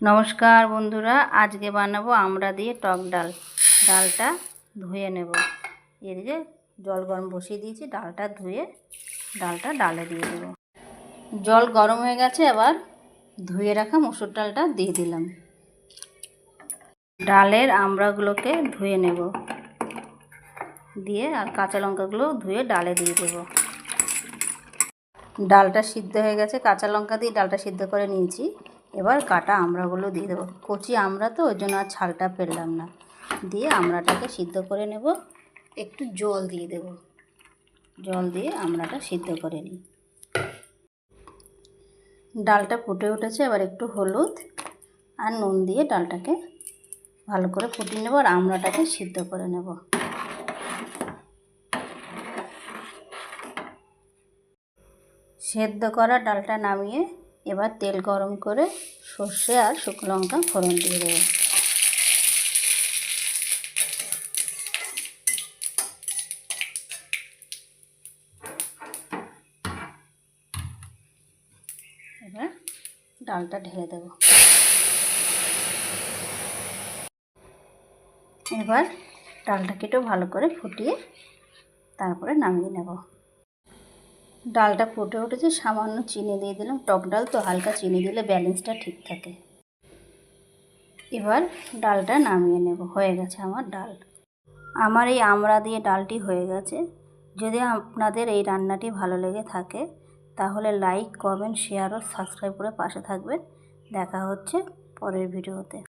নমস্কার বন্ধুরা, আজকে বানাবো আমরা দিয়ে টক ডাল। ডালটা ধুয়ে নেব। এদিকে জল গরম বসিয়ে দিয়েছি, ডালটা ধুয়ে ডালটা ডালে দিয়ে দেবো। জল গরম হয়ে গেছে, এবার ধুয়ে রাখা মসুর ডালটা দিয়ে দিলাম। ডালের আমড়াগুলোকে ধুয়ে নেব, দিয়ে আর কাঁচা লঙ্কাগুলো ধুয়ে ডালে দিয়ে দেবো। ডালটা সিদ্ধ হয়ে গেছে, কাঁচা লঙ্কা দিয়ে ডালটা সিদ্ধ করে নিয়েছি। এবার কাটা আমড়াগুলো দিয়ে দেবো। কচি আমড়া তো, ওই জন্য আর ছালটা ফেললাম না। দিয়ে আমড়াটাকে সিদ্ধ করে নেব। একটু জল দিয়ে দেব, জল দিয়ে আমড়াটা সিদ্ধ করে নিই। ডালটা ফুটে উঠেছে, এবার একটু হলুদ আর নুন দিয়ে ডালটাকে ভালো করে ফুটিয়ে নেব আর আমড়াটাকে সিদ্ধ করে নেব। সেদ্ধ করা ডালটা নামিয়ে এবার তেল গরম করে সর্ষে আর শুকনো লঙ্কা ফোড়ন দিয়ে দেবো। এবার ডালটা ঢেলে দেব। এবার ডালটাকে একটু ভালো করে ফুটিয়ে তারপরে নামিয়ে নেব। ডালটা ফুটে উঠেছে, সামান্য চিনি দিয়ে দিলাম। টক ডাল তো হালকা চিনি দিলে ব্যালেন্সটা ঠিক থাকে। এবার ডালটা নামিয়ে নেব। হয়ে গেছে আমার ডাল। আমার এই আমড়া দিয়ে ডালটি হয়ে গেছে। যদি আপনাদের এই রান্নাটি ভালো লেগে থাকে তাহলে লাইক, কমেন্ট, শেয়ার ও সাবস্ক্রাইব করে পাশে থাকবেন। দেখা হচ্ছে পরের ভিডিওতে।